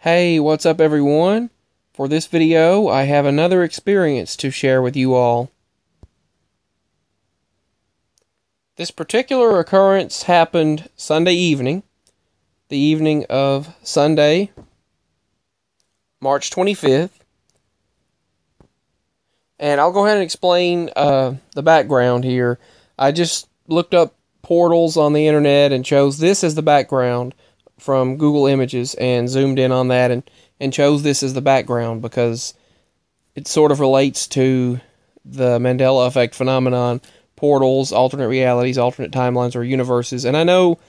Hey, what's up everyone? For this video, I have another experience to share with you all. This particular occurrence happened Sunday evening, the evening of Sunday, March 25th. And I'll go ahead and explain the background here. I just looked up portals on the internet and chose this as the background from Google Images and zoomed in on that and chose this as the background because it sort of relates to the Mandela effect phenomenon, portals, alternate realities, alternate timelines, or universes. And I know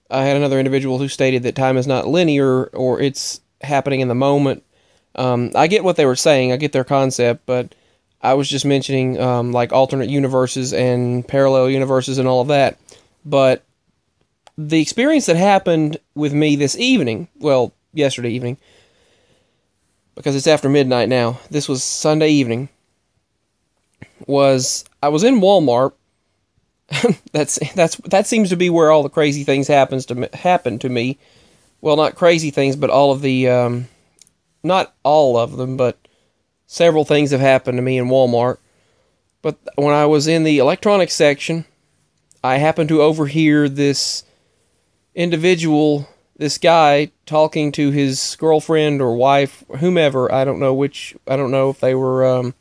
I had another individual who stated that time is not linear or it's happening in the moment. I get what they were saying, I get their concept, but I was just mentioning like alternate universes and parallel universes and all of that. But the experience that happened with me this evening, well, yesterday evening, because it's after midnight now, this was Sunday evening, was I was in Walmart. That seems to be where all the crazy things happen to me. Well, not crazy things, but all of the, not all of them, but several things have happened to me in Walmart. But when I was in the electronics section, I happened to overhear this individual, this guy, talking to his girlfriend or wife, whomever. I don't know if they were,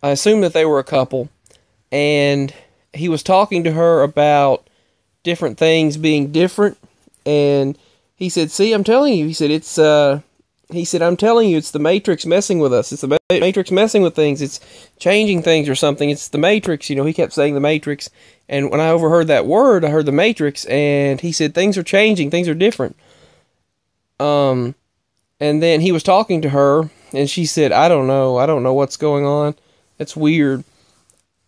I assume that they were a couple. And he was talking to her about different things being different. And he said, "See, I'm telling you," he said, "I'm telling you, it's the Matrix messing with us. It's the Matrix messing with things. It's changing things or something. It's the Matrix." You know, he kept saying the Matrix. And when I overheard that word, I heard the Matrix, and he said, "Things are changing. Things are different." And then he was talking to her, and she said, I don't know what's going on. It's weird."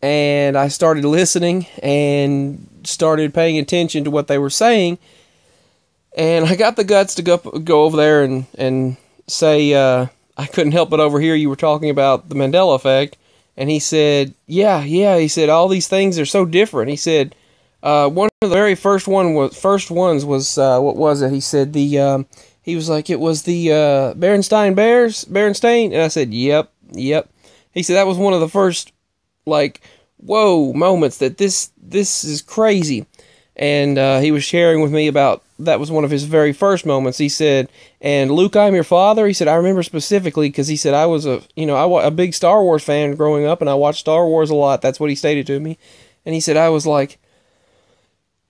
And I started listening and started paying attention to what they were saying. And I got the guts to go over there and say, I couldn't help but overhear you were talking about the Mandela effect. And he said, yeah, he said, all these things are so different. He said, one of the very first ones was, what was it? He said, he was like, it was the Berenstain. And I said, yep. He said, that was one of the first, like, whoa moments that this is crazy. And he was sharing with me about, that was one of his very first moments. He said, "And Luke, I'm your father." He said, "I remember specifically because," he said, "I was a big Star Wars fan growing up, and I watched Star Wars a lot." That's what he stated to me. And he said, "I was like,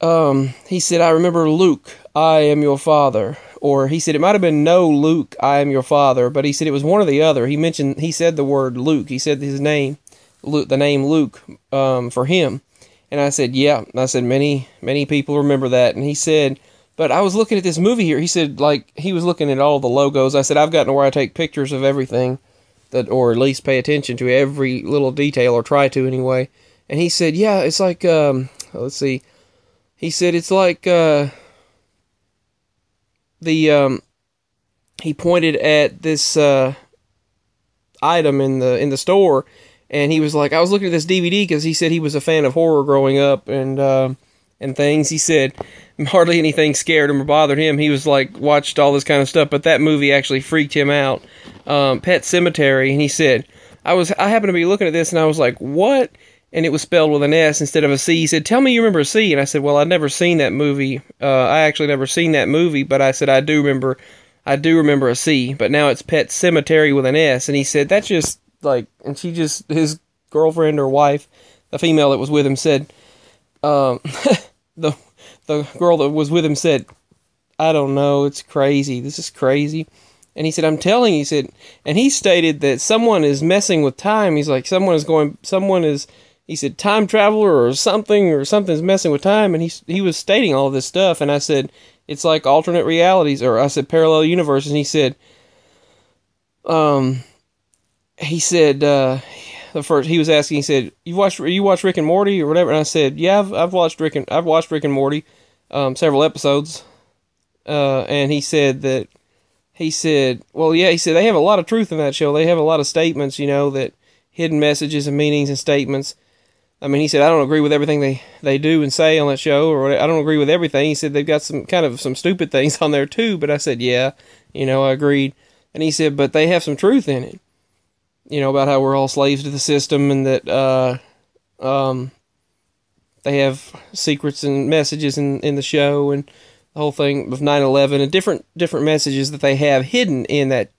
he said, I remember, Luke, I am your father." Or he said, it might have been, "No, Luke, I am your father." But he said it was one or the other. He said the word Luke. He said his name, Luke, the name Luke, for him. And I said, yeah. I said, many people remember that. And he said, but I was looking at this movie here. He said, like, he was looking at all the logos. I said, I've gotten to where I take pictures of everything, or at least pay attention to every little detail, or try to anyway. And he said, yeah, it's like, let's see. He said, it's like, he pointed at this, item in the store. And he was like, I was looking at this DVD because he said he was a fan of horror growing up and things. He said hardly anything scared him or bothered him. He was like, watched all this kind of stuff, but that movie actually freaked him out. Pet Sematary. And he said, I happened to be looking at this and I was like, what? And it was spelled with an S instead of a C. He said, tell me you remember a C. And I said, well, I'd never seen that movie. I actually never seen that movie, but I said, I do remember a C, but now it's Pet Sematary with an S. And he said, that's just like, and his girlfriend or wife, the female that was with him, said, the girl that was with him said, I don't know, it's crazy, this is crazy. And he said, I'm telling you, he said, and he stated that someone is messing with time. He's like, he said, time traveler or something's messing with time. And he was stating all of this stuff. And I said, it's like alternate realities, or I said parallel universes. And he said, he was asking, he said, you watch Rick and Morty or whatever? And I said, yeah, I've watched Rick and Morty, several episodes. And he said, well, yeah, he said, they have a lot of truth in that show. They have a lot of statements, that hidden messages and meanings and statements. I mean, he said, I don't agree with everything they do and say on that show, or I don't agree with everything. He said, they've got some stupid things on there too, but I said, yeah. I agreed. And he said, but they have some truth in it, about how we're all slaves to the system, and that they have secrets and messages in the show, and the whole thing of 9/11, and different messages that they have hidden in that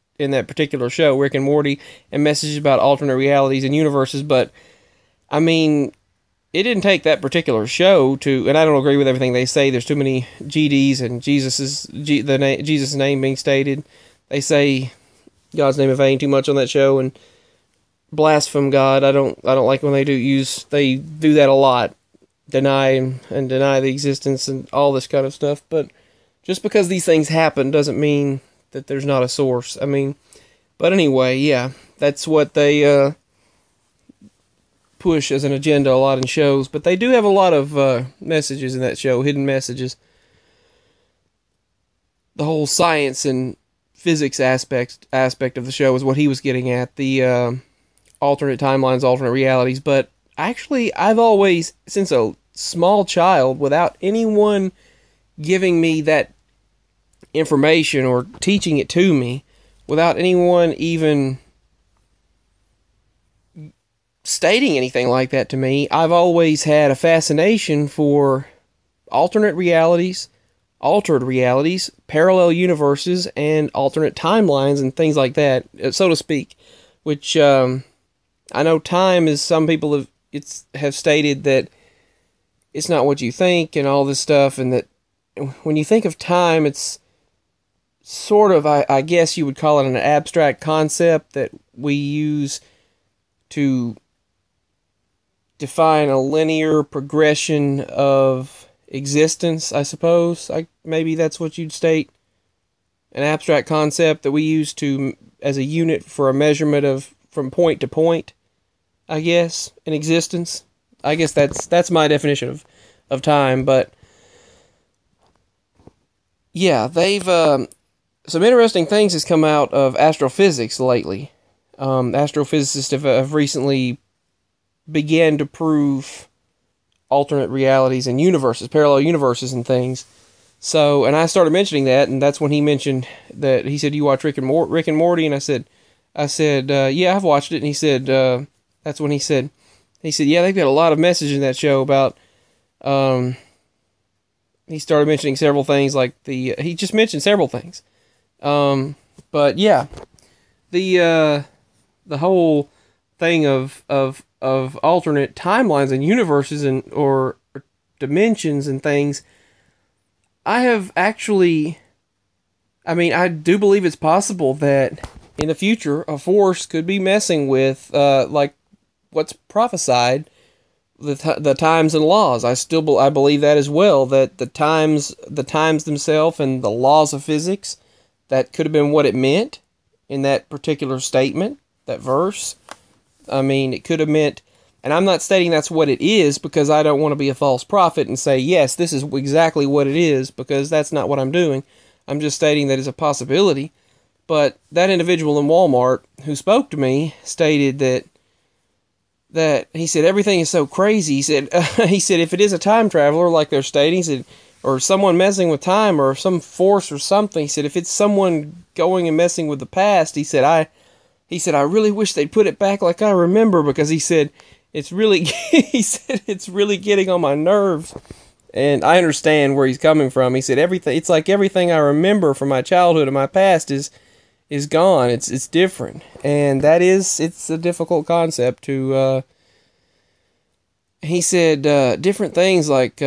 particular show, Rick and Morty, and messages about alternate realities and universes. But I mean, it didn't take that particular show to, and I don't agree with everything they say. There's too many GDs and Jesus' name being stated. They say God's name in vain too much on that show, and blaspheme God. I don't like when they do that a lot. Deny the existence and all this kind of stuff. But just because these things happen doesn't mean that there's not a source. I mean, but anyway, yeah, that's what they push as an agenda a lot in shows. But they do have a lot of messages in that show, hidden messages. The whole science and physics aspect of the show is what he was getting at. The alternate timelines, alternate realities. But actually, I've always, since a small child, without anyone giving me that information or teaching it to me, without anyone even stating anything like that to me, I've always had a fascination for alternate realities, altered realities, parallel universes, and alternate timelines and things like that, so to speak. Which I know time is, some people have stated that it's not what you think and all this stuff, and that when you think of time, it's sort of, I guess you would call it an abstract concept that we use to define a linear progression of existence, I suppose. Maybe that's what you'd state. An abstract concept that we use as a unit for a measurement of from point to point, I guess, in existence. I guess that's my definition of time. But yeah, they've some interesting things has come out of astrophysics lately. Astrophysicists have recently began to prove alternate realities and universes, parallel universes and things. So, and I started mentioning that, and that's when he mentioned that. He said, "You watch Rick and Morty?" And I said, "Yeah, I've watched it." And he said, that's when he said, "Yeah, they've got a lot of message in that show about." He started mentioning several things, like he just mentioned several things. But yeah, the whole thing of alternate timelines and universes or dimensions and things, I have actually, I do believe it's possible that in the future a force could be messing with like what's prophesied, the times and laws. I believe that as well, that the times themselves and the laws of physics, that could have been what it meant in that particular statement, that verse. It could have meant, and I'm not stating that's what it is, because I don't want to be a false prophet and say, yes, this is exactly what it is, because that's not what I'm doing. I'm just stating that it's a possibility. But that individual in Walmart who spoke to me stated that he said everything is so crazy. He said if it is a time traveler like they're stating, he said, or someone messing with time or some force or something, he said if it's someone going and messing with the past, he said I really wish they'd put it back like I remember, because he said it's really it's really getting on my nerves. And I understand where he's coming from. He said it's like everything I remember from my childhood and my past is gone. It's different. And it's a difficult concept to he said different things like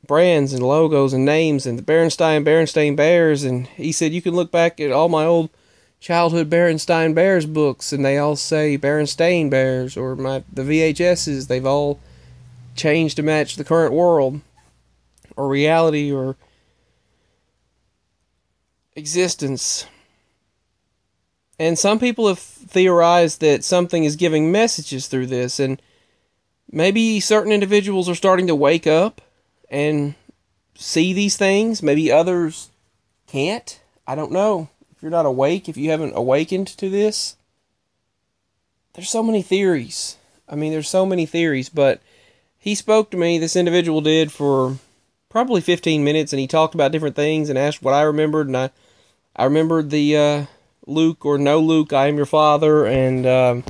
brands and logos and names and the Berenstain Bears, and he said you can look back at all my old childhood Berenstain Bears books and they all say Berenstain Bears, or the VHSs, they've all changed to match the current world or reality or existence. And some people have theorized that something is giving messages through this, and maybe certain individuals are starting to wake up and see these things. Maybe others can't. I don't know. If you're not awake, if you haven't awakened to this, there's so many theories. There's so many theories, but he spoke to me, this individual did, for probably 15 minutes, and he talked about different things and asked what I remembered, and I remembered the Luke or no Luke, I am your father, and the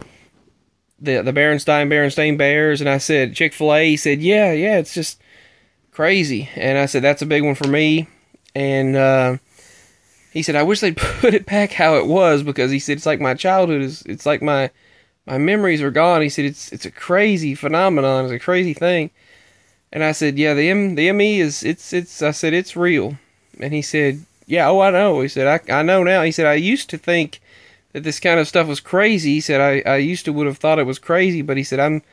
Berenstain Bears, and I said Chick-fil-A. He said, yeah, it's just crazy. And I said, that's a big one for me. And he said, I wish they'd put it back how it was, because he said, it's like my childhood it's like my memories are gone. He said, it's a crazy phenomenon, it's a crazy thing. And I said, yeah, the ME is, I said, it's real. And he said, yeah, oh, I know. He said, I know now. He said, I used to think that this kind of stuff was crazy. He said, I used to would have thought it was crazy, but he said, I'm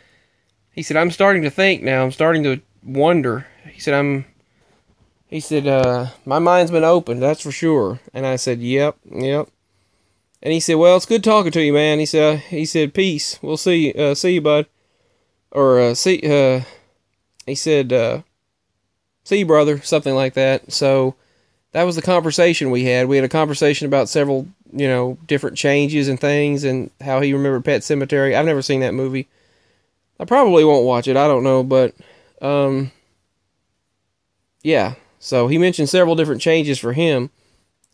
starting to think now. I'm starting to wonder. He said, my mind's been opened, that's for sure. And I said, yep. And he said, well, it's good talking to you, man. He said, peace. We'll see you, bud. Or, he said, see you, brother, something like that. So that was the conversation we had. We had a conversation about several, different changes and things, and how he remembered Pet Sematary. I've never seen that movie. I probably won't watch it. I don't know, but, yeah. So he mentioned several different changes for him,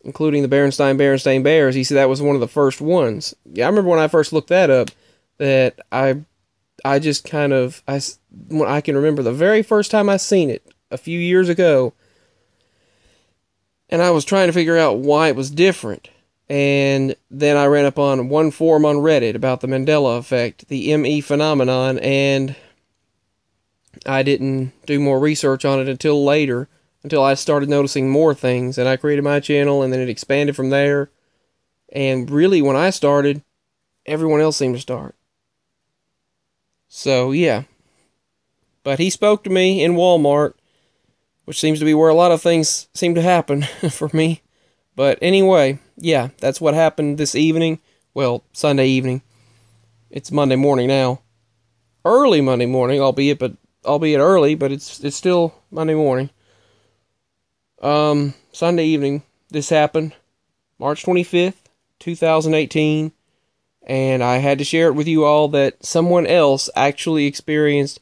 including the Berenstain Bears. He said that was one of the first ones. Yeah, I remember when I first looked that up, that I just kind of, I can remember the very first time I seen it a few years ago, and I was trying to figure out why it was different. And then I ran up on one forum on Reddit about the Mandela effect, the ME phenomenon, and I didn't do more research on it until later, until I started noticing more things, and I created my channel, and then it expanded from there. And really, when I started, everyone else seemed to start. So, yeah. But he spoke to me in Walmart, which seems to be where a lot of things seem to happen for me. But anyway, yeah, that's what happened this evening. Well, Sunday evening. It's Monday morning now. Early Monday morning, albeit early, but it's still Monday morning. Sunday evening, this happened, March 25th, 2018, and I had to share it with you all that someone else actually experienced,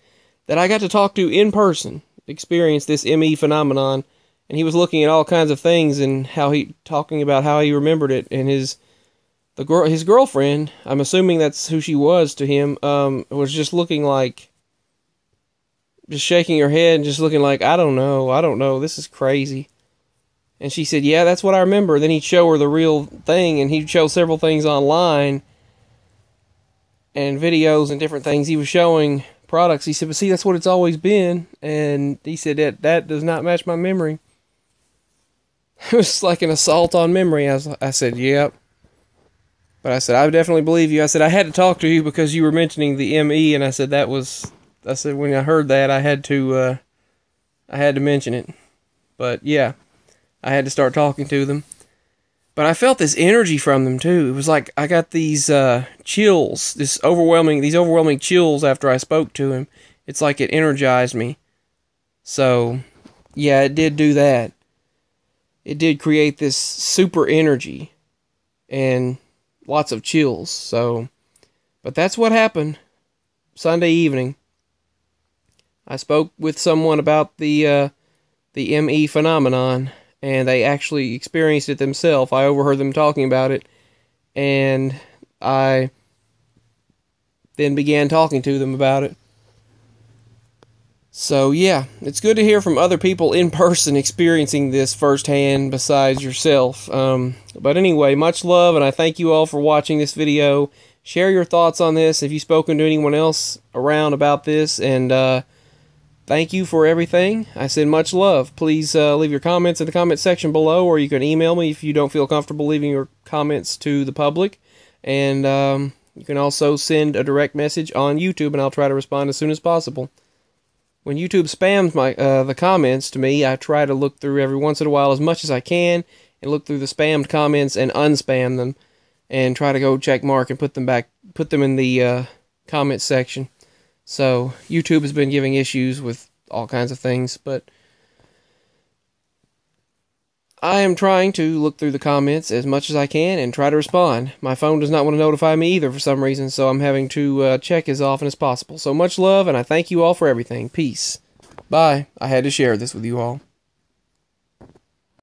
that I got to talk to in person, experienced this ME phenomenon, and he was looking at all kinds of things, and talking about how he remembered it, and his girlfriend, I'm assuming that's who she was to him, was just looking like, just shaking her head and just looking like, I don't know, this is crazy. And she said, yeah, that's what I remember. Then he'd show her the real thing, and he'd show several things online and videos and different things. He was showing products. He said, but see, that's what it's always been. And he said, that does not match my memory. It was like an assault on memory. I said, yep. But I said, I definitely believe you. I said, I had to talk to you because you were mentioning the ME, and I said, when I heard that, I had to mention it. But yeah, I had to start talking to them. But I felt this energy from them too. It was like I got these chills, these overwhelming chills after I spoke to him. It's like it energized me. So, yeah, it did do that. It did create this super energy and lots of chills. So, but that's what happened Sunday evening. I spoke with someone about the ME phenomenon, and they actually experienced it themselves. I overheard them talking about it, and I then began talking to them about it. So yeah, it's good to hear from other people in person experiencing this firsthand besides yourself. But anyway, much love, and I thank you all for watching this video. Share your thoughts on this if you've spoken to anyone else around about this, and thank you for everything. I send much love. Please leave your comments in the comment section below, or you can email me if you don't feel comfortable leaving your comments to the public. And you can also send a direct message on YouTube, and I'll try to respond as soon as possible. When YouTube spams the comments to me, I try to look through every once in a while as much as I can, and look through the spammed comments and unspam them, and try to go check mark and put them in the comment section. So, YouTube has been giving issues with all kinds of things, but I am trying to look through the comments as much as I can and try to respond. My phone does not want to notify me either for some reason, so I'm having to check as often as possible. So much love, and I thank you all for everything. Peace. Bye. I had to share this with you all.